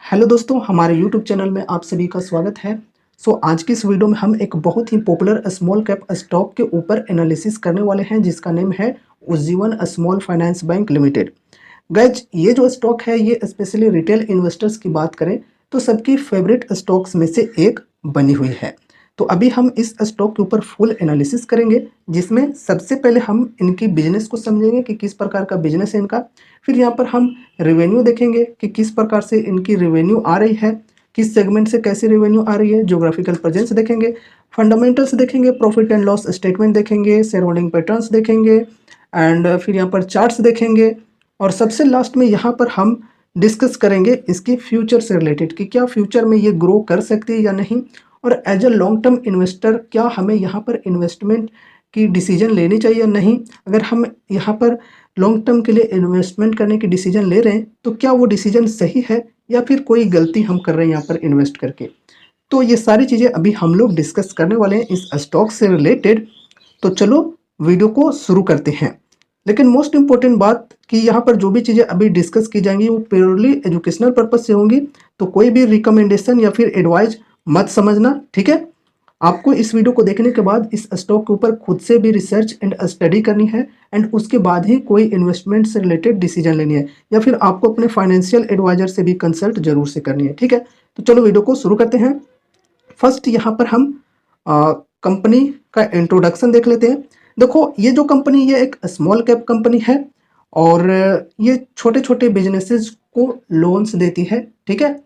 Hello दोस्तों, हमारे YouTube channel में आप सभी का स्वागत है। आज की इस वीडियो में हम एक बहुत ही पॉपुलर स्मॉल कैप स्टॉक के ऊपर एनालिसिस करने वाले हैं जिसका नेम है Ujjivan small finance bank limited. Guys, ये जो स्टॉक है ये स्पेशली रिटेल इन्वेस्टर्स की बात करें तो सबकी फेवरेट स्टॉक्स में से एक बनी हुई है। तो अभी हम इस स्टॉक के ऊपर फुल एनालिसिस करेंगे जिसमें सबसे पहले हम इनकी बिजनेस को समझेंगे कि किस प्रकार का बिजनेस है इनका। फिर यहाँ पर हम रेवेन्यू देखेंगे कि किस प्रकार से इनकी रेवेन्यू आ रही है, किस सेगमेंट से कैसी रेवेन्यू आ रही है, ज्योग्राफिकल प्रेजेंस देखेंगे, फंडामेंटल्स देखेंगे, प्रॉफिट एंड लॉस स्टेटमेंट देखेंगे, शेयर होल्डिंग पैटर्न्स देखेंगे एंड फिर यहाँ पर चार्ट्स देखेंगे और सबसे लास्ट में यहाँ पर हम डिस्कस करेंगे इसके फ्यूचर से रिलेटेड कि क्या फ्यूचर में ये ग्रो कर सकती है या नहीं, और as a long term investor क्या हमें यहाँ पर इन्वेस्टमेंट की डिसीजन लेनी चाहिए या नहीं। अगर हम यहाँ पर लॉन्ग टर्म के लिए इन्वेस्टमेंट करने की डिसीजन ले रहे हैं तो क्या वो डिसीजन सही है या फिर कोई गलती हम कर रहे हैं यहाँ पर इन्वेस्ट करके। तो ये सारी चीज़ें अभी हम लोग डिस्कस करने वाले हैं इस स्टॉक से रिलेटेड। तो चलो वीडियो को शुरू करते हैं। लेकिन मोस्ट इंपॉर्टेंट बात कि यहाँ पर जो भी चीज़ें अभी डिस्कस की जाएंगी वो प्योरली एजुकेशनल पर्पज से होंगी, तो कोई भी रिकमेंडेशन या फिर एडवाइस मत समझना, ठीक है। आपको इस वीडियो को देखने के बाद इस स्टॉक के ऊपर खुद से भी रिसर्च एंड स्टडी करनी है एंड उसके बाद ही कोई इन्वेस्टमेंट से रिलेटेड डिसीजन लेनी है, या फिर आपको अपने फाइनेंशियल एडवाइजर से भी कंसल्ट जरूर से करनी है, ठीक है। तो चलो वीडियो को शुरू करते हैं। फर्स्ट यहाँ पर हम कंपनी का इंट्रोडक्शन देख लेते हैं। देखो, ये जो कंपनी ये एक स्मॉल कैप कंपनी है और ये छोटे छोटे बिजनेसेस को लोन्स देती है, ठीक है।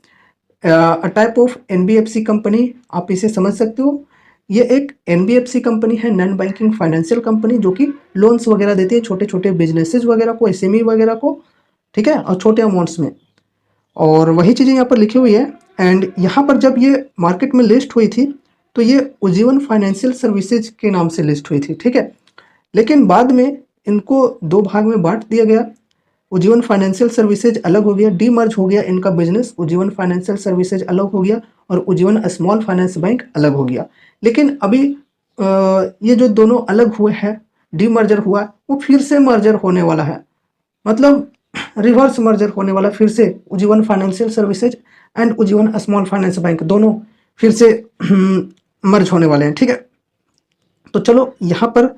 टाइप ऑफ एनबीएफसी कंपनी आप इसे समझ सकते हो। ये एक एनबीएफसी कंपनी है, नॉन बैंकिंग फाइनेंशियल कंपनी, जो कि लोन्स वगैरह देती है छोटे छोटे बिजनेसेस वगैरह को, एसएमई वगैरह को, ठीक है, और छोटे अमाउंट्स में। और वही चीज़ें यहाँ पर लिखी हुई है। एंड यहाँ पर जब ये मार्केट में लिस्ट हुई थी तो ये उज्जीवन फाइनेंशियल सर्विसेज के नाम से लिस्ट हुई थी, ठीक है। लेकिन बाद में इनको दो भाग में बांट दिया गया। उज्जीवन फाइनेंशियल सर्विसेज अलग हो गया, डीमर्ज हो गया इनका बिजनेस, उज्जीवन फाइनेंशियल सर्विसेज अलग हो गया और उज्जीवन स्मॉल फाइनेंस बैंक अलग हो गया। लेकिन अभी ये जो दोनों अलग हुए हैं, डीमर्जर हुआ, वो फिर से मर्जर होने वाला है, मतलब रिवर्स मर्जर होने वाला। फिर से Ujjivan financial services and Ujjivan small finance bank दोनों फिर से मर्ज होने वाले हैं, ठीक है। तो चलो यहाँ पर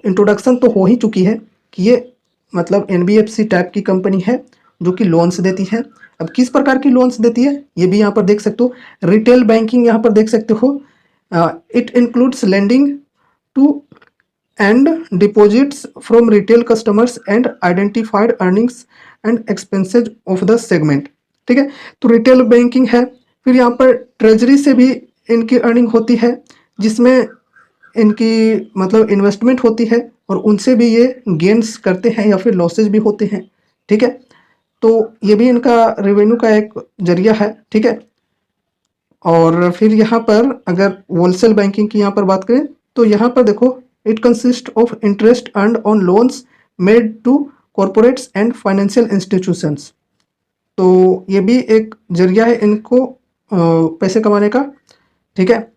इंट्रोडक्शन तो हो ही चुकी है कि ये मतलब एनबीएफसी टाइप की कंपनी है जो कि लोन्स देती है। अब किस प्रकार की लोन्स देती है ये भी यहाँ पर देख सकते हो। रिटेल बैंकिंग यहाँ पर देख सकते हो। It includes lending to and deposits from retail customers and identified earnings and expenses of the segment, ठीक है। तो रिटेल बैंकिंग है, फिर यहाँ पर ट्रेजरी से भी इनकी अर्निंग होती है जिसमें इनकी मतलब इन्वेस्टमेंट होती है और उनसे भी ये गेन्स करते हैं या फिर लॉसेज भी होते हैं, ठीक है। तो ये भी इनका रेवेन्यू का एक जरिया है, ठीक है। और फिर यहाँ पर अगर होलसेल बैंकिंग की यहाँ पर बात करें तो यहाँ पर देखो, it consist of interest earned on loans made to corporates and financial institutions. तो ये भी एक जरिया है इनको पैसे कमाने का, ठीक है।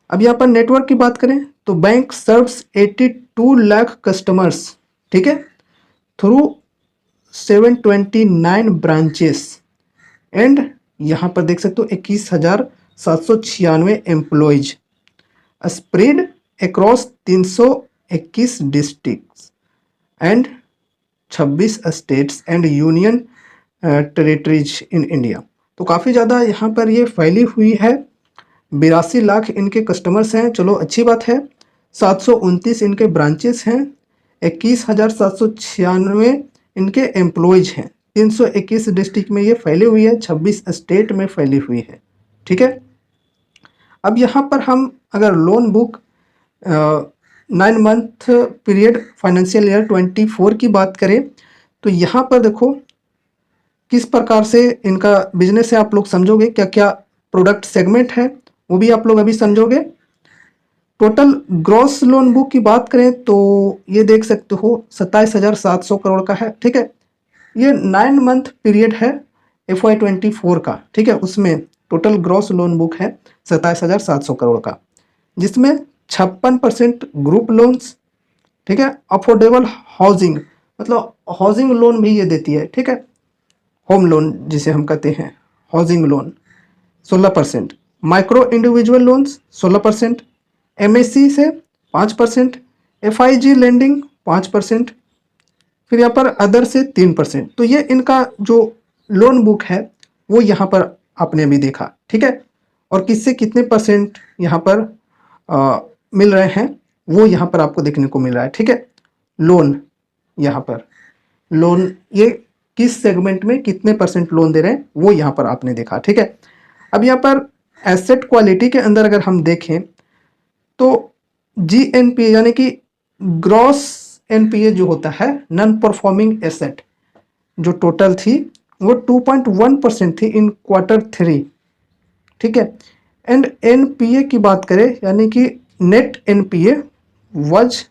अब यहाँ पर नेटवर्क की बात करें तो बैंक सर्व्स 82 लाख कस्टमर्स, ठीक है, थ्रू 729 ब्रांचेस एंड यहाँ पर देख सकते हो 21,796 employees spread across 321 districts and 26 states and union territories in India. तो काफ़ी ज़्यादा यहाँ पर ये फैली हुई है। 82 लाख इनके कस्टमर्स हैं, चलो अच्छी बात है। 729 इनके ब्रांचेस हैं, 21,796 इनके एम्प्लॉयज हैं, 321 डिस्ट्रिक्ट में ये फैली हुई है, 26 स्टेट में फैली हुई है, ठीक है। अब यहाँ पर हम अगर loan book 9 month period financial year 24 की बात करें तो यहाँ पर देखो किस प्रकार से इनका बिजनेस है, आप लोग समझोगे। क्या क्या प्रोडक्ट सेगमेंट है वो भी आप लोग अभी समझोगे। टोटल ग्रॉस लोन बुक की बात करें तो ये देख सकते हो 27,700 करोड़ का है, ठीक है। ये 9 मंथ पीरियड है FY24 का, ठीक है। उसमें टोटल ग्रॉस लोन बुक है 27,700 करोड़ का, जिसमें 56% ग्रुप लोन्स, ठीक है। अफोर्डेबल हाउसिंग मतलब हाउसिंग लोन भी ये देती है, ठीक है। होम लोन जिसे हम कहते हैं, housing loan 16%, micro individual loans 16%, MSc से 5%, एफआईजी लेंडिंग 5%, फिर यहाँ पर अदर से 3%। तो ये इनका जो लोन बुक है वो यहाँ पर आपने अभी देखा, ठीक है। और किससे कितने परसेंट यहाँ पर मिल रहे हैं वो यहाँ पर आपको देखने को मिल रहा है, ठीक है। लोन, यहाँ पर लोन ये किस सेगमेंट में कितने परसेंट लोन दे रहे हैं वो यहाँ पर आपने देखा, ठीक है। अब यहाँ पर एसेट क्वालिटी के अंदर अगर हम देखें तो जीएनपीए यानी कि ग्रॉस एनपीए जो होता है, नॉन परफॉर्मिंग एसेट, जो टोटल थी वो 2.1% थी इन Q3, ठीक है। एंड एनपीए की बात करें यानी कि नेट एनपीए वाज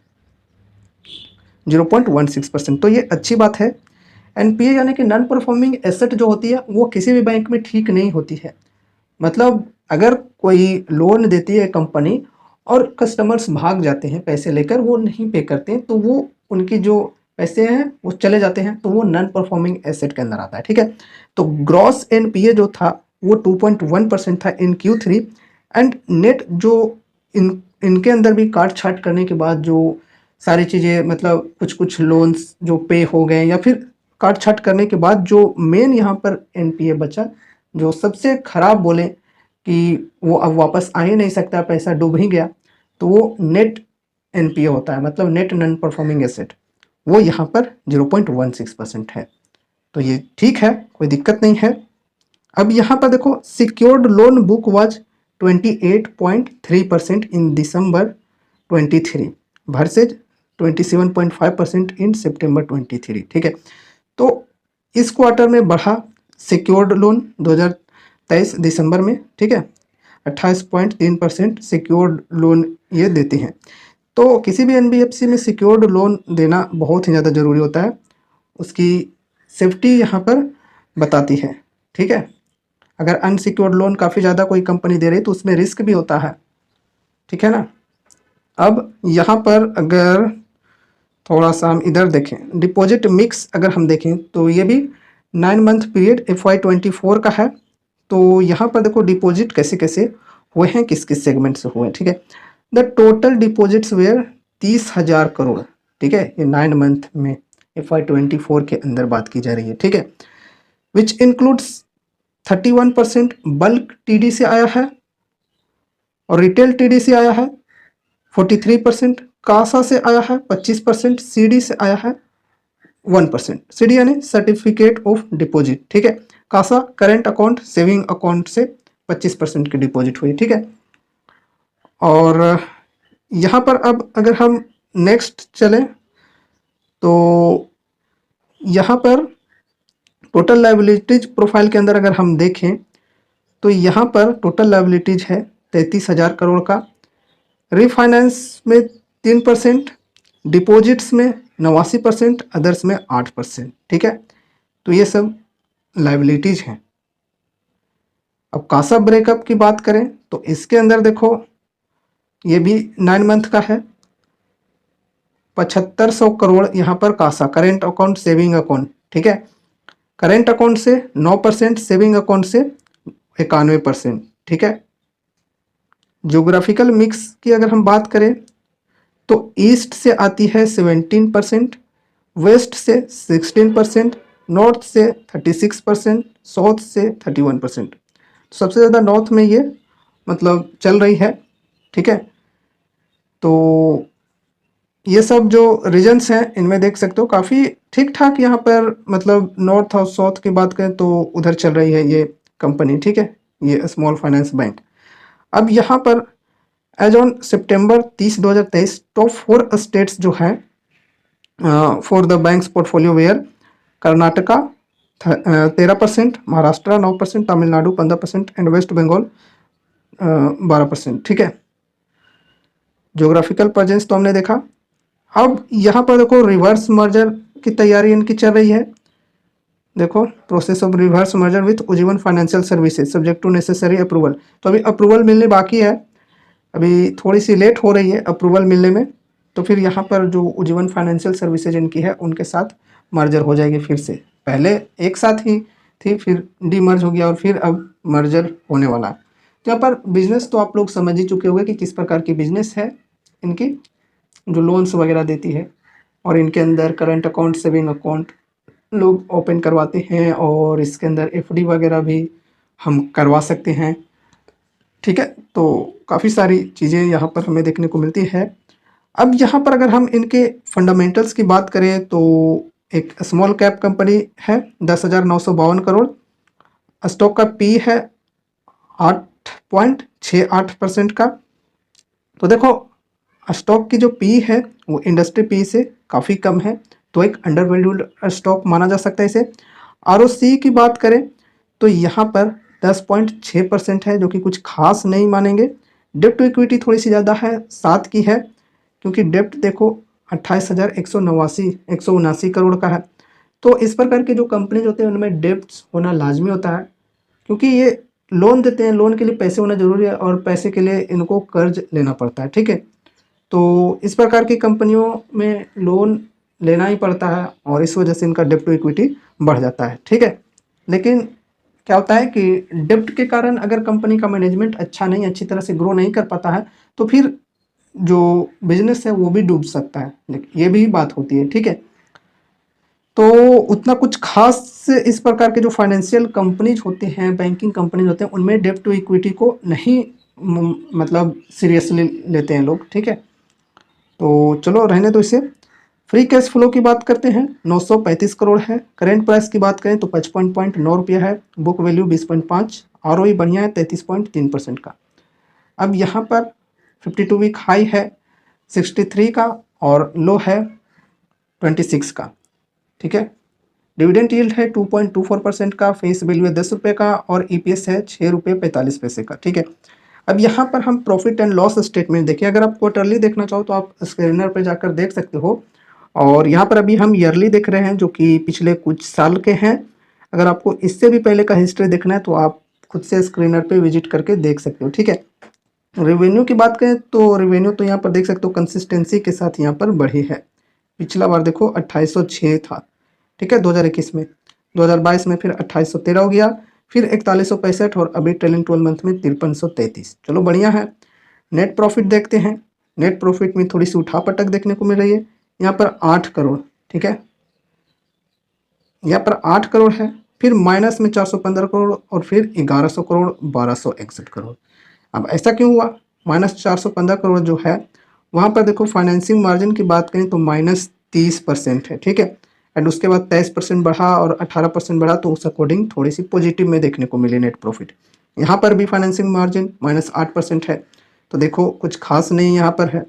0.16%। तो ये अच्छी बात है। एनपीए यानी कि नॉन परफॉर्मिंग एसेट जो होती है वो किसी भी बैंक में ठीक नहीं होती है। मतलब अगर कोई लोन देती है कंपनी और कस्टमर्स भाग जाते हैं पैसे लेकर, वो नहीं पे करते हैं, तो वो उनकी जो पैसे हैं वो चले जाते हैं, तो वो नॉन परफॉर्मिंग एसेट के अंदर आता है, ठीक है। तो ग्रॉस एनपीए जो था वो 2.1% था इन Q3। एंड नेट जो इनके अंदर भी काट छाट करने के बाद जो सारी चीज़ें, मतलब कुछ कुछ लोन्स जो पे हो गए या फिर काट छाट करने के बाद जो मेन यहाँ पर एनपीए बचा, जो सबसे खराब बोले कि वो अब वापस आ ही नहीं सकता, पैसा डूब ही गया, तो वो नेट एनपीए होता है, मतलब नेट नॉन परफॉर्मिंग एसेट, वो यहाँ पर 0.16% है। तो ये ठीक है, कोई दिक्कत नहीं है। अब यहाँ पर देखो secured loan book was 28.3% in December 23 versus 27.5% इन सितंबर 23, ठीक है। तो इस क्वार्टर में बढ़ा सिक्योर्ड लोन 2023 दिसंबर में, ठीक है, 28.3% सिक्योर्ड लोन ये देते हैं। तो किसी भी एनबीएफसी में सिक्योर्ड लोन देना बहुत ही ज़्यादा ज़रूरी होता है, उसकी सेफ्टी यहाँ पर बताती है, ठीक है। अगर अनसिक्योर्ड लोन काफ़ी ज़्यादा कोई कंपनी दे रही तो उसमें रिस्क भी होता है, ठीक है ना। अब यहाँ पर अगर थोड़ा सा हम इधर देखें, डिपॉजिट मिक्स अगर हम देखें तो ये भी 9 मंथ पीरियड FY24 का है। तो यहाँ पर देखो डिपॉजिट कैसे कैसे हुए हैं, किस किस सेगमेंट से हुए हैं, ठीक है। The total deposits were 30,000 crore, ठीक है, ये 9 मंथ में FY24 के अंदर बात की जा रही है, ठीक है। विच इंक्लूड्स 31% बल्क टीडी से आया है और रिटेल टीडी से आया है 43%, कासा से आया है 25%, सीडी से आया है 1%। सीडी यानी सर्टिफिकेट ऑफ डिपॉजिट, ठीक है। CASA current account saving account से 25% की डिपॉजिट हुई, ठीक है। और यहाँ पर अब अगर हम नेक्स्ट चलें तो यहाँ पर टोटल लायबिलिटीज प्रोफाइल के अंदर अगर हम देखें तो यहाँ पर टोटल लायबिलिटीज है 33,000 करोड़ का, रिफाइनेंस में 3%, डिपॉजिट्स में 89%, अदर्स में 8%, ठीक है। तो ये सब लायबिलिटीज हैं। अब कासा ब्रेकअप की बात करें तो इसके अंदर देखो ये भी 9 मंथ का है, 7500 करोड़ यहाँ पर CASA current account saving account, ठीक है। करेंट अकाउंट से 9%, सेविंग अकाउंट से 91%, ठीक है। ज्योग्राफिकल मिक्स की अगर हम बात करें तो ईस्ट से आती है 17%, वेस्ट से 16%, नॉर्थ से 36%, साउथ से 31%। सबसे ज़्यादा नॉर्थ में ये मतलब चल रही है, ठीक है। तो ये सब जो रीजन्स हैं इनमें देख सकते हो काफ़ी ठीक ठाक यहाँ पर, मतलब नॉर्थ और साउथ की बात करें तो उधर चल रही है ये कंपनी, ठीक है, ये स्मॉल फाइनेंस बैंक। अब यहाँ पर as on September 30 2023 top 4 states जो हैं for the banks portfolio were Karnataka 13%, Maharashtra 9%, Tamil Nadu 15% and West Bengal 12%, ठीक है। ज्योग्राफिकल प्रेजेंस तो हमने देखा। अब यहाँ पर देखो रिवर्स मर्जर की तैयारी इनकी चल रही है। देखो process of reverse merger with Ujjivan financial services subject to necessary approval. तो अभी अप्रूवल मिलने बाकी है, अभी थोड़ी सी लेट हो रही है अप्रूवल मिलने में। तो फिर यहाँ पर जो उज्जीवन फाइनेंशियल सर्विसेज इनकी है उनके साथ मर्जर हो जाएगी फिर से। पहले एक साथ ही थी, फिर डीमर्ज हो गया और फिर अब मर्जर होने वाला है। तो यहाँ पर बिजनेस तो आप लोग समझ ही चुके होंगे कि किस प्रकार की बिजनेस है इनकी, जो लोन्स वगैरह देती है, और इनके अंदर करंट अकाउंट, सेविंग अकाउंट लोग ओपन करवाते हैं, और इसके अंदर एफडी वगैरह भी हम करवा सकते हैं। ठीक है, तो काफ़ी सारी चीज़ें यहाँ पर हमें देखने को मिलती है। अब यहाँ पर अगर हम इनके फंडामेंटल्स की बात करें तो एक स्मॉल कैप कंपनी है, 10,952 करोड़। स्टॉक का पी है 8.68% का। तो देखो, स्टॉक की जो पी है वो इंडस्ट्री पी से काफ़ी कम है, तो एक अंडर वैल्यूड स्टॉक माना जा सकता है इसे। आरओसी की बात करें तो यहाँ पर 10.6% है, जो कि कुछ खास नहीं मानेंगे। डेप्ट टू इक्विटी थोड़ी सी ज़्यादा है, 7 की है, क्योंकि डेप्ट देखो 28,179 करोड़ का है। तो इस प्रकार की जो कंपनीज होते हैं उनमें डेप्ट होना लाजमी होता है, क्योंकि ये लोन देते हैं, लोन के लिए पैसे होना जरूरी है, और पैसे के लिए इनको कर्ज लेना पड़ता है। ठीक है, तो इस प्रकार की कंपनियों में लोन लेना ही पड़ता है, और इस वजह से इनका डेप्ट टू इक्विटी बढ़ जाता है। ठीक है, लेकिन क्या होता है कि डेप्ट के कारण अगर कंपनी का मैनेजमेंट अच्छा नहीं, अच्छी तरह से ग्रो नहीं कर पाता है, तो फिर जो बिजनेस है वो भी डूब सकता है, लेकिन ये भी बात होती है। ठीक है, तो उतना कुछ खास इस प्रकार के जो फाइनेंशियल कंपनीज होते हैं, बैंकिंग कंपनीज होते हैं, उनमें डेप्ट टू इक्विटी को नहीं मतलब सीरियसली लेते हैं लोग। ठीक है, तो चलो रहने दो इसे। फ्री कैश फ्लो की बात करते हैं, 935 करोड़ है। करेंट प्राइस की बात करें तो 55.9 रुपया है। बुक वैल्यू 20.5, आरओई बढ़िया है 33.3% का। अब यहाँ पर 52 वीक हाई है 63 का, और लो है 26 का। ठीक है, डिविडेंड यील्ड है 2.24% का, फेस वैल्यू है 10 रुपये का, और ईपीएस है 6 रुपये 45 पैसे का। ठीक है, अब यहाँ पर हम प्रॉफिट एंड लॉस स्टेटमेंट देखिए। अगर आप क्वार्टरली देखना चाहो तो आप स्क्रीनर पे जाकर देख सकते हो, और यहाँ पर अभी हम ईयरली देख रहे हैं, जो कि पिछले कुछ साल के हैं। अगर आपको इससे भी पहले का हिस्ट्री देखना है तो आप खुद से स्क्रीनर पे विजिट करके देख सकते हो। ठीक है, रेवेन्यू की बात करें तो रेवेन्यू तो यहाँ पर देख सकते हो कंसिस्टेंसी के साथ यहाँ पर बढ़ी है। पिछला बार देखो 2806 था। ठीक है, 2021 में, 2022 में फिर 2813 हो गया, फिर 4165, और अभी ट्रेलिंग 12 मंथ में 5333। चलो बढ़िया है। नेट प्रॉफिट देखते हैं। नेट प्रॉफिट में थोड़ी सी उठापटक देखने को मिल रही है, यहाँ पर 8 करोड़। ठीक है, यहाँ पर 8 करोड़ है, फिर माइनस में 415 करोड़, और फिर 1100 करोड़, 1261 करोड़। अब ऐसा क्यों हुआ? माइनस 415 करोड़ जो है वहाँ पर देखो, फाइनेंसिंग मार्जिन की बात करें तो -30% है। ठीक है, एंड उसके बाद 23% बढ़ा और 18% बढ़ा, तो उस अकॉर्डिंग थोड़ी सी पॉजिटिव में देखने को मिली नेट प्रॉफिट। यहाँ पर भी फाइनेंसिंग मार्जिन -8% है, तो देखो कुछ खास नहीं यहाँ पर है,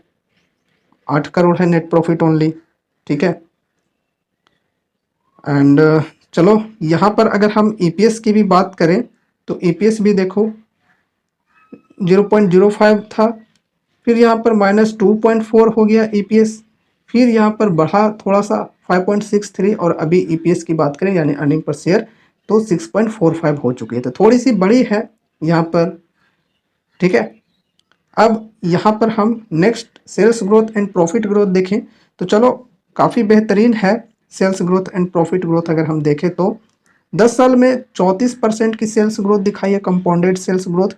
8 करोड़ है नेट प्रॉफिट ओनली। ठीक है, एंड चलो यहाँ पर अगर हम ईपीएस की भी बात करें तो ईपीएस भी देखो 0.05 था, फिर यहाँ पर -2.4 हो गया ईपीएस, फिर यहाँ पर बढ़ा थोड़ा सा 5.63, और अभी ईपीएस की बात करें यानी अर्निंग पर शेयर तो 6.45 हो चुकी है, तो थोड़ी सी बड़ी है यहाँ पर। ठीक है, अब यहाँ पर हम next sales growth and profit growth देखें तो चलो काफ़ी बेहतरीन है sales growth and profit growth. अगर हम देखें तो 10 साल में 34% की सेल्स ग्रोथ दिखाई है, कंपाउंडेड सेल्स ग्रोथ।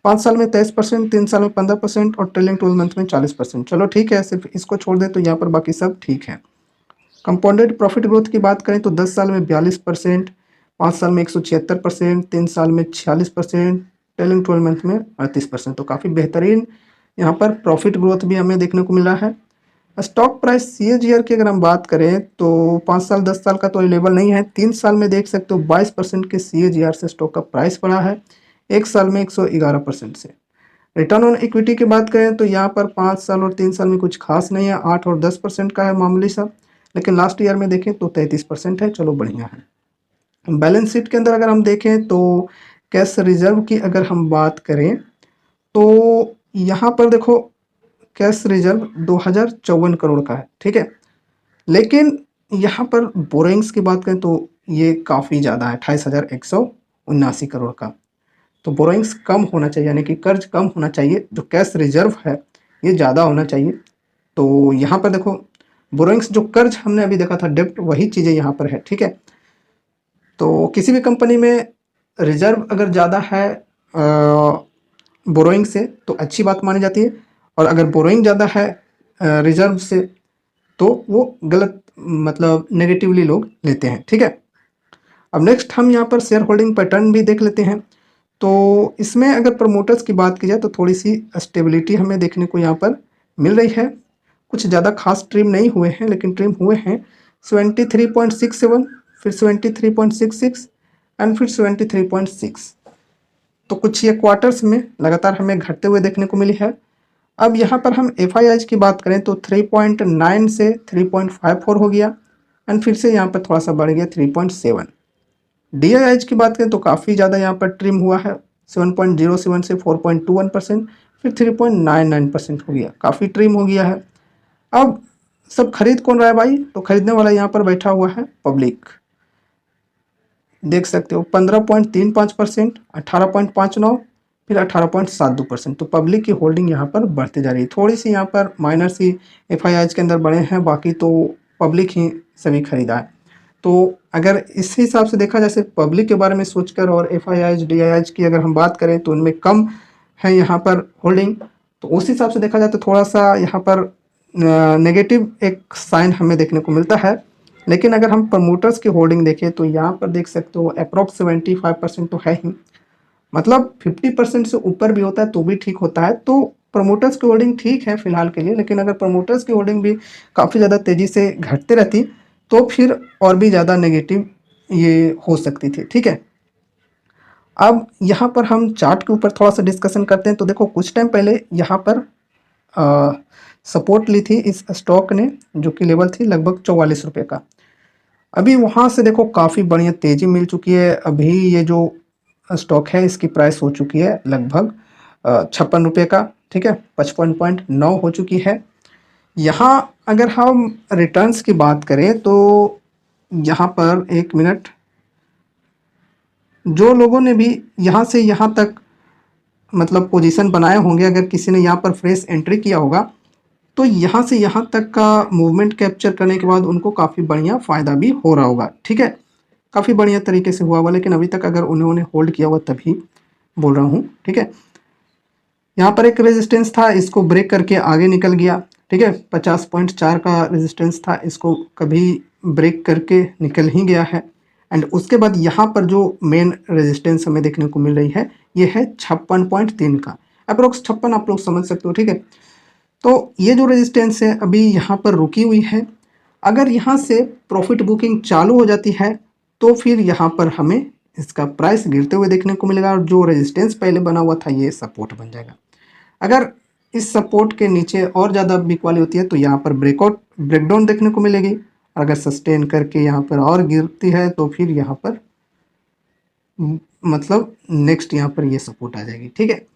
5 साल में 23%, 3 साल में 15%, और ट्रेलिंग 12 मंथ में 40%। चलो ठीक है, सिर्फ इसको छोड़ दें तो यहाँ पर बाकी सब ठीक है। कंपाउंडेड प्रॉफिट ग्रोथ की बात करें तो 10 साल में 42%, 5 साल में 176%, 3 साल में 46%, ट्रेलिंग 12 मंथ में 38%। तो काफ़ी बेहतरीन यहाँ पर प्रॉफिट ग्रोथ भी हमें देखने को मिल रहा है। स्टॉक प्राइस सीएजीआर की अगर हम बात करें तो 5 साल 10 साल का तो लेवल नहीं है, 3 साल में देख सकते हो 22% के सीएजीआर से स्टॉक का प्राइस बढ़ा है, 1 साल में 111% से। रिटर्न ऑन इक्विटी की बात करें तो यहाँ पर 5 साल और 3 साल में कुछ खास नहीं है, 8 और 10% का है मामूली सा, लेकिन लास्ट ईयर में देखें तो 33% है। चलो बढ़िया है। बैलेंस शीट के अंदर अगर हम देखें तो कैश रिजर्व की अगर हम बात करें तो यहाँ पर देखो कैश रिजर्व 2054 करोड़ का है। ठीक है, लेकिन यहाँ पर बोरोइंग्स की बात करें तो ये काफ़ी ज़्यादा है, 28,179 करोड़ का। तो बोरोइंग्स कम होना चाहिए, यानी कि कर्ज कम होना चाहिए, जो कैश रिजर्व है ये ज़्यादा होना चाहिए। तो यहाँ पर देखो बोरोइंग्स जो कर्ज हमने अभी देखा था डेप्ट, वही चीज़ें यहाँ पर है। ठीक है, तो किसी भी कंपनी में रिजर्व अगर ज़्यादा है बोरोइंग से तो अच्छी बात मानी जाती है, और अगर बोरोइंग ज़्यादा है रिजर्व से तो वो गलत, मतलब नेगेटिवली लोग लेते हैं। ठीक है, अब नेक्स्ट हम यहाँ पर शेयर होल्डिंग पैटर्न भी देख लेते हैं। तो इसमें अगर प्रमोटर्स की बात की जाए तो थोड़ी सी स्टेबिलिटी हमें देखने को यहाँ पर मिल रही है। कुछ ज़्यादा खास ट्रिम नहीं हुए हैं, लेकिन ट्रिम हुए हैं 73.67, फिर 73.66 एंड फिर 73.6। तो कुछ ये क्वार्टर्स में लगातार हमें घटते हुए देखने को मिली है। अब यहाँ पर हम एफ की बात करें तो 3.9 से 3.54 हो गया, एंड फिर से यहाँ पर थोड़ा सा बढ़ गया 3.7। डी की बात करें तो काफ़ी ज़्यादा यहाँ पर ट्रिम हुआ है, 7.07 से 4.21%, फिर 3.99% हो गया, काफ़ी ट्रिम हो गया है। अब सब खरीद कौन रहा है भाई? तो खरीदने वाला यहाँ पर बैठा हुआ है पब्लिक। देख सकते हो 15.35%, 18.59, फिर 18.72%। तो पब्लिक की होल्डिंग यहाँ पर बढ़ती जा रही है। थोड़ी सी यहाँ पर माइनर सी एफ के अंदर बढ़े हैं, बाकी तो पब्लिक ही सभी खरीदा है। तो अगर इस हिसाब से देखा जाए सिर्फ पब्लिक के बारे में सोचकर, और एफ डी की अगर हम बात करें तो उनमें कम है यहाँ पर होल्डिंग, तो उस हिसाब से देखा जाए तो थोड़ा सा यहाँ पर नेगेटिव एक साइन हमें देखने को मिलता है। लेकिन अगर हम प्रमोटर्स की होल्डिंग देखें तो यहाँ पर देख सकते हो अप्रॉक्स 75% तो है ही, मतलब 50% से ऊपर भी होता है तो भी ठीक होता है। तो प्रमोटर्स की होल्डिंग ठीक है फिलहाल के लिए, लेकिन अगर प्रमोटर्स की होल्डिंग भी काफ़ी ज़्यादा तेज़ी से घटते रहती तो फिर और भी ज़्यादा नेगेटिव ये हो सकती थी। ठीक है, अब यहाँ पर हम चार्ट के ऊपर थोड़ा सा डिस्कशन करते हैं। तो देखो कुछ टाइम पहले यहाँ पर सपोर्ट ली थी इस स्टॉक ने, जो कि लेवल थी लगभग 44 रुपये का। अभी वहाँ से देखो काफ़ी बढ़िया तेज़ी मिल चुकी है। अभी ये जो स्टॉक है इसकी प्राइस हो चुकी है लगभग 56 रुपये का। ठीक है, 55.9 हो चुकी है। यहाँ अगर हम रिटर्न्स की बात करें तो यहाँ पर एक मिनट, जो लोगों ने भी यहाँ से यहाँ तक मतलब पोजीशन बनाए होंगे, अगर किसी ने यहाँ पर फ्रेश एंट्री किया होगा तो यहाँ से यहाँ तक का मूवमेंट कैप्चर करने के बाद उनको काफ़ी बढ़िया फ़ायदा भी हो रहा होगा। ठीक है, काफ़ी बढ़िया तरीके से हुआ हुआ, लेकिन अभी तक अगर उन्होंने होल्ड किया हुआ तभी बोल रहा हूँ। ठीक है, यहाँ पर एक रेजिस्टेंस था, इसको ब्रेक करके आगे निकल गया। ठीक है, 50.4 का रेजिस्टेंस था, इसको कभी ब्रेक करके निकल ही गया है। एंड उसके बाद यहाँ पर जो मेन रेजिस्टेंस हमें देखने को मिल रही है ये है 56.3 का, अप्रोक्स 56 आप लोग समझ सकते हो। ठीक है, तो ये जो रेजिस्टेंस है अभी यहाँ पर रुकी हुई है। अगर यहाँ से प्रॉफिट बुकिंग चालू हो जाती है तो फिर यहाँ पर हमें इसका प्राइस गिरते हुए देखने को मिलेगा, और जो रेजिस्टेंस पहले बना हुआ था ये सपोर्ट बन जाएगा। अगर इस सपोर्ट के नीचे और ज़्यादा वीक वाली होती है तो यहाँ पर ब्रेकडाउन देखने को मिलेगी। अगर सस्टेन करके यहाँ पर और गिरती है तो फिर यहाँ पर मतलब नेक्स्ट यहाँ पर ये सपोर्ट आ जाएगी। ठीक है,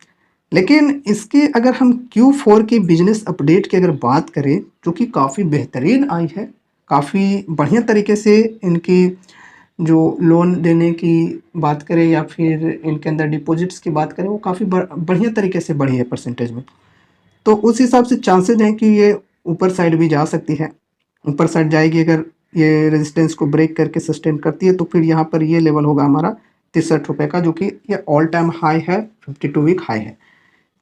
लेकिन इसके अगर हम Q4 की बिजनेस अपडेट की अगर बात करें जो कि काफ़ी बेहतरीन आई है, काफ़ी बढ़िया तरीके से इनकी जो लोन देने की बात करें या फिर इनके अंदर डिपॉजिट्स की बात करें, वो काफ़ी बढ़िया तरीके से बढ़ी है परसेंटेज में। तो उस हिसाब से चांसेज हैं कि ये ऊपर साइड भी जा सकती है। ऊपर साइड जाएगी अगर ये रेजिस्टेंस को ब्रेक करके सस्टेन करती है तो फिर यहाँ पर ये लेवल होगा हमारा 63 रुपये का, जो कि ये ऑल टाइम हाई है, 52 वीक हाई है।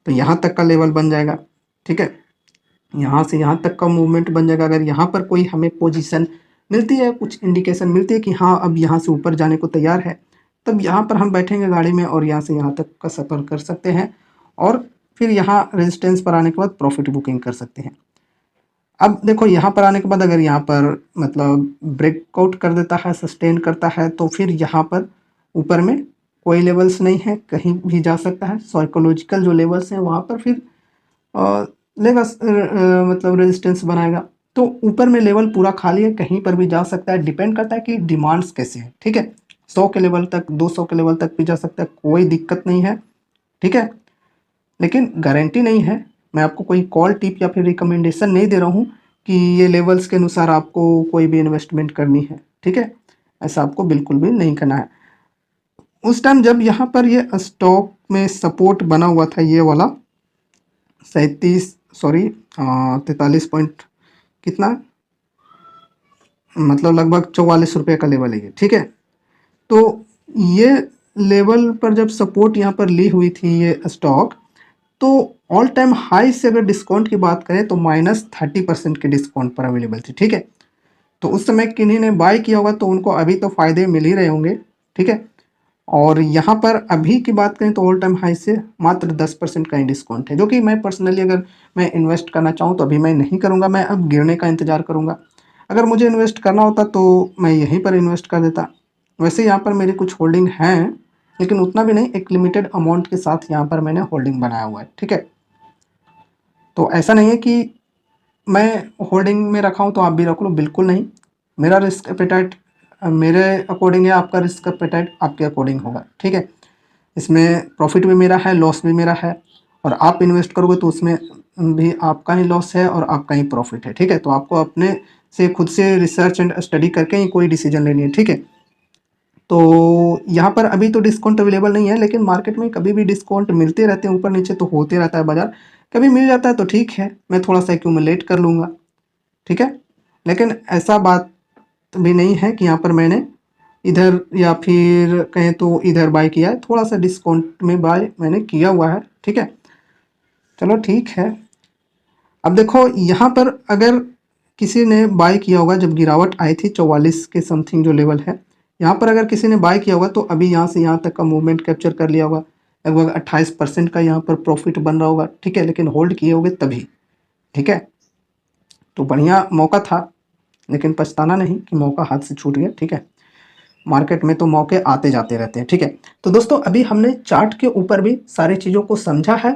तो यहाँ तक का लेवल बन जाएगा। ठीक है, यहाँ से यहाँ तक का मूवमेंट बन जाएगा। अगर यहाँ पर कोई हमें पोजीशन मिलती है, कुछ इंडिकेशन मिलती है कि हाँ अब यहाँ से ऊपर जाने को तैयार है, तब यहाँ पर हम बैठेंगे गाड़ी में और यहाँ से यहाँ तक का सफ़र कर सकते हैं, और फिर यहाँ रेजिस्टेंस पर आने के बाद प्रॉफिट बुकिंग कर सकते हैं। अब देखो यहाँ पर आने के बाद अगर यहाँ पर मतलब ब्रेकआउट कर देता है, सस्टेन करता है, तो फिर यहाँ पर ऊपर में कोई लेवल्स नहीं है, कहीं भी जा सकता है। साइकोलॉजिकल जो लेवल्स हैं वहाँ पर फिर लेगा मतलब रेजिस्टेंस बनाएगा। तो ऊपर में लेवल पूरा खाली है, कहीं पर भी जा सकता है। डिपेंड करता है कि डिमांड्स कैसे हैं। ठीक है, 100 के लेवल तक, 200 के लेवल तक भी जा सकता है, कोई दिक्कत नहीं है। ठीक है, लेकिन गारंटी नहीं है। मैं आपको कोई कॉल टिप या फिर रिकमेंडेशन नहीं दे रहा हूँ कि ये लेवल्स के अनुसार आपको कोई भी इन्वेस्टमेंट करनी है। ठीक है, ऐसा आपको बिल्कुल भी नहीं करना है। उस टाइम जब यहाँ पर ये स्टॉक में सपोर्ट बना हुआ था, ये वाला 43 पॉइंट कितना, मतलब लगभग 44 रुपये का लेवल है ये। ठीक है, तो ये लेवल पर जब सपोर्ट यहाँ पर ली हुई थी ये स्टॉक, तो ऑल टाइम हाई से अगर डिस्काउंट की बात करें तो -30% के डिस्काउंट पर अवेलेबल थी, ठीक है। तो उस समय किन्हीं ने बाय किया होगा तो उनको अभी तो फ़ायदे मिल ही रहे होंगे, ठीक है। और यहाँ पर अभी की बात करें तो ऑल टाइम हाई से मात्र 10% का ही डिस्काउंट है, जो कि मैं पर्सनली अगर मैं इन्वेस्ट करना चाहूँ तो अभी मैं नहीं करूँगा, मैं अब गिरने का इंतज़ार करूँगा। अगर मुझे इन्वेस्ट करना होता तो मैं यहीं पर इन्वेस्ट कर देता। वैसे यहाँ पर मेरी कुछ होल्डिंग हैं, लेकिन उतना भी नहीं, एक लिमिटेड अमाउंट के साथ यहाँ पर मैंने होल्डिंग बनाया हुआ है, ठीक है। तो ऐसा नहीं है कि मैं होल्डिंग में रखा हूँ तो आप भी रख लो, बिल्कुल नहीं। मेरा रिस्क एपेटाइट मेरे अकॉर्डिंग है, आपका रिस्क एपेटाइट आपके अकॉर्डिंग होगा, ठीक है। इसमें प्रॉफिट भी मेरा है, लॉस भी मेरा है, और आप इन्वेस्ट करोगे तो उसमें भी आपका ही लॉस है और आपका ही प्रॉफिट है, ठीक है। तो आपको अपने से खुद से रिसर्च एंड स्टडी करके ही कोई डिसीजन लेनी है, ठीक है। तो यहाँ पर अभी तो डिस्काउंट अवेलेबल नहीं है, लेकिन मार्केट में कभी भी डिस्काउंट मिलते रहते हैं, ऊपर नीचे तो होते रहता है बाजार। कभी मिल जाता है तो ठीक है, मैं थोड़ा सा एक्यूमुलेट कर लूँगा, ठीक है। लेकिन ऐसा बात भी नहीं है कि यहाँ पर मैंने इधर या फिर कहें तो इधर बाय किया है, थोड़ा सा डिस्काउंट में बाय मैंने किया हुआ है, ठीक है। चलो ठीक है। अब देखो यहाँ पर अगर किसी ने बाय किया होगा जब गिरावट आई थी 44 के समथिंग जो लेवल है, यहाँ पर अगर किसी ने बाय किया होगा तो अभी यहाँ से यहाँ तक का मूवमेंट कैप्चर कर लिया होगा, लगभग 28% का यहाँ पर प्रॉफिट बन रहा होगा, ठीक है। लेकिन होल्ड किए होगे तभी, ठीक है। तो बढ़िया मौका था, लेकिन पछताना नहीं कि मौका हाथ से छूट गया, ठीक है। मार्केट में तो मौके आते जाते रहते हैं, ठीक है। तो दोस्तों अभी हमने चार्ट के ऊपर भी सारी चीज़ों को समझा है।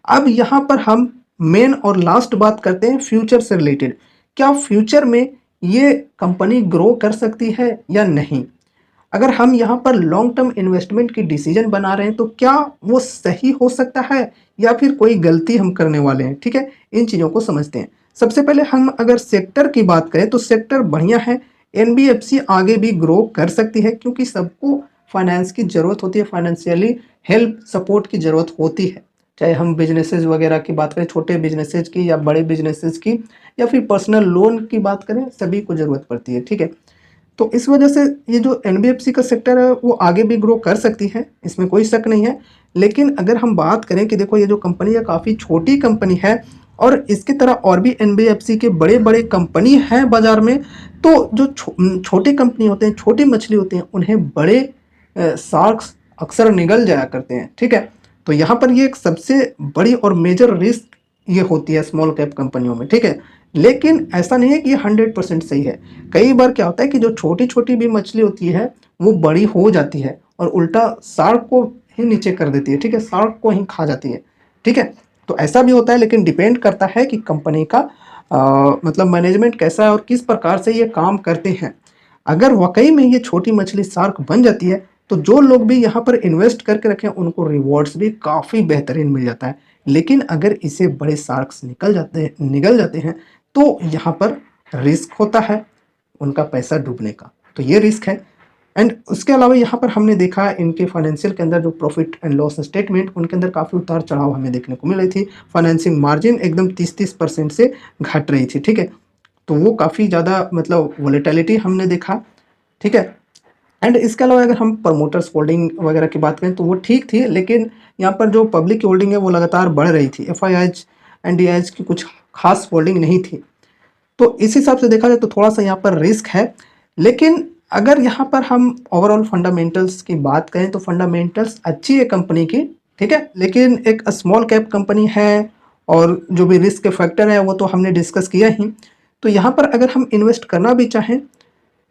अब यहाँ पर हम मेन और लास्ट बात करते हैं फ्यूचर से रिलेटेड। क्या फ्यूचर में ये कंपनी ग्रो कर सकती है या नहीं? अगर हम यहाँ पर लॉन्ग टर्म इन्वेस्टमेंट की डिसीजन बना रहे हैं तो क्या वो सही हो सकता है या फिर कोई गलती हम करने वाले हैं, ठीक है। इन चीज़ों को समझते हैं। सबसे पहले हम अगर सेक्टर की बात करें तो सेक्टर बढ़िया है, एनबीएफसी आगे भी ग्रो कर सकती है, क्योंकि सबको फाइनेंस की ज़रूरत होती है, फाइनेंशियली हेल्प सपोर्ट की ज़रूरत होती है। चाहे हम बिजनेसेस वगैरह की बात करें, छोटे बिजनेसेस की या बड़े बिजनेसेस की, या फिर पर्सनल लोन की बात करें, सभी को ज़रूरत पड़ती है, ठीक है। तो इस वजह से ये जो एनबीएफसी का सेक्टर है वो आगे भी ग्रो कर सकती है, इसमें कोई शक नहीं है। लेकिन अगर हम बात करें कि देखो ये जो कंपनी है काफ़ी छोटी कंपनी है, और इसकी तरह और भी एनबीएफसी के बड़े बड़े कंपनी हैं बाज़ार में, तो जो छोटी कंपनी होते हैं, छोटी मछली होते हैं, उन्हें बड़े शार्क्स अक्सर निगल जाया करते हैं, ठीक है। तो यहाँ पर ये एक सबसे बड़ी और मेजर रिस्क ये होती है स्मॉल कैप कंपनियों में, ठीक है। लेकिन ऐसा नहीं है कि ये 100% सही है। कई बार क्या होता है कि जो छोटी छोटी भी मछली होती है वो बड़ी हो जाती है और उल्टा शार्क को ही नीचे कर देती है, ठीक है, शार्क को ही खा जाती है, ठीक है। तो ऐसा भी होता है, लेकिन डिपेंड करता है कि कंपनी का मतलब मैनेजमेंट कैसा है और किस प्रकार से ये काम करते हैं। अगर वाकई में ये छोटी मछली शार्क बन जाती है तो जो लोग भी यहाँ पर इन्वेस्ट करके रखें उनको रिवॉर्ड्स भी काफ़ी बेहतरीन मिल जाता है। लेकिन अगर इसे बड़े शार्क्स निगल जाते हैं तो यहाँ पर रिस्क होता है उनका पैसा डूबने का, तो ये रिस्क है। एंड उसके अलावा यहाँ पर हमने देखा है इनके फाइनेंशियल के अंदर जो प्रॉफिट एंड लॉस स्टेटमेंट, उनके अंदर काफ़ी उतार चढ़ाव हमें देखने को मिल रही थी। फाइनेंसिंग मार्जिन एकदम 30% से घट रही थी, ठीक है। तो वो काफ़ी ज़्यादा मतलब वोलेटिलिटी हमने देखा, ठीक है। एंड इसके अलावा अगर हम प्रमोटर्स होल्डिंग वगैरह की बात करें तो वो ठीक थी, लेकिन यहाँ पर जो पब्लिक होल्डिंग है वो लगातार बढ़ रही थी। एफआईआईज एंड डीआईज की कुछ खास होल्डिंग नहीं थी। तो इस हिसाब से देखा जाए तो थोड़ा सा यहाँ पर रिस्क है। लेकिन अगर यहाँ पर हम ओवरऑल फंडामेंटल्स की बात करें तो फंडामेंटल्स अच्छी है कंपनी की, ठीक है। लेकिन एक स्मॉल कैप कंपनी है और जो भी रिस्क के फैक्टर है वो तो हमने डिस्कस किया ही। तो यहाँ पर अगर हम इन्वेस्ट करना भी चाहें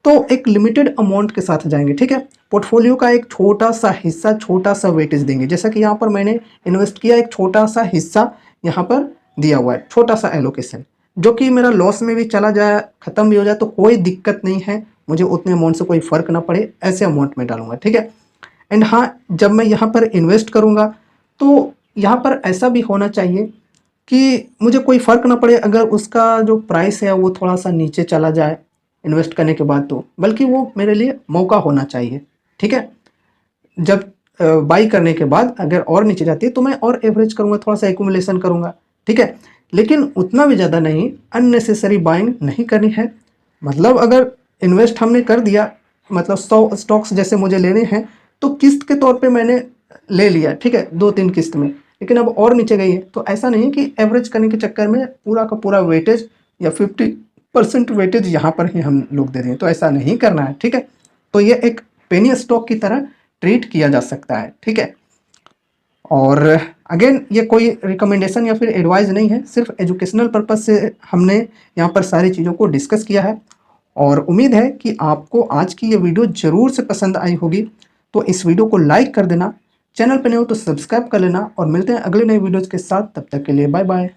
तो एक लिमिटेड अमाउंट के साथ जाएंगे, ठीक है। पोर्टफोलियो का एक छोटा सा हिस्सा, छोटा सा वेटेज देंगे। जैसा कि यहाँ पर मैंने इन्वेस्ट किया, एक छोटा सा हिस्सा यहाँ पर दिया हुआ है, छोटा सा एलोकेशन, जो कि मेरा लॉस में भी चला जाए, ख़त्म भी हो जाए तो कोई दिक्कत नहीं है, मुझे उतने अमाउंट से कोई फ़र्क ना पड़े, ऐसे अमाउंट में डालूंगा, ठीक है। एंड हाँ, जब मैं यहाँ पर इन्वेस्ट करूँगा तो यहाँ पर ऐसा भी होना चाहिए कि मुझे कोई फ़र्क ना पड़े अगर उसका जो प्राइस है वो थोड़ा सा नीचे चला जाए इन्वेस्ट करने के बाद, तो बल्कि वो मेरे लिए मौका होना चाहिए, ठीक है। जब बाई करने के बाद अगर और नीचे जाती है तो मैं और एवरेज करूँगा, थोड़ा सा एक्यूमुलेशन करूँगा, ठीक है। लेकिन उतना भी ज़्यादा नहीं, अननेसेसरी बाइंग नहीं करनी है। मतलब अगर इन्वेस्ट हमने कर दिया मतलब 100 स्टॉक्स जैसे मुझे लेने हैं तो किस्त के तौर पे मैंने ले लिया, ठीक है, 2-3 किस्त में, लेकिन अब और नीचे गई है। तो ऐसा नहीं है कि एवरेज करने के चक्कर में पूरा का पूरा वेटेज या 50% वेटेज यहाँ पर ही हम लोग दे दें, तो ऐसा नहीं करना है, ठीक है। तो ये एक पेनी स्टॉक की तरह ट्रीट किया जा सकता है, ठीक है। और अगेन ये कोई रिकमेंडेशन या फिर एडवाइस नहीं है, सिर्फ एजुकेशनल पर्पस से हमने यहाँ पर सारी चीज़ों को डिस्कस किया है। और उम्मीद है कि आपको आज की ये वीडियो ज़रूर से पसंद आई होगी। तो इस वीडियो को लाइक कर देना, चैनल पर नहीं हो तो सब्सक्राइब कर लेना, और मिलते हैं अगले नए वीडियोज़ के साथ। तब तक के लिए बाय बाय।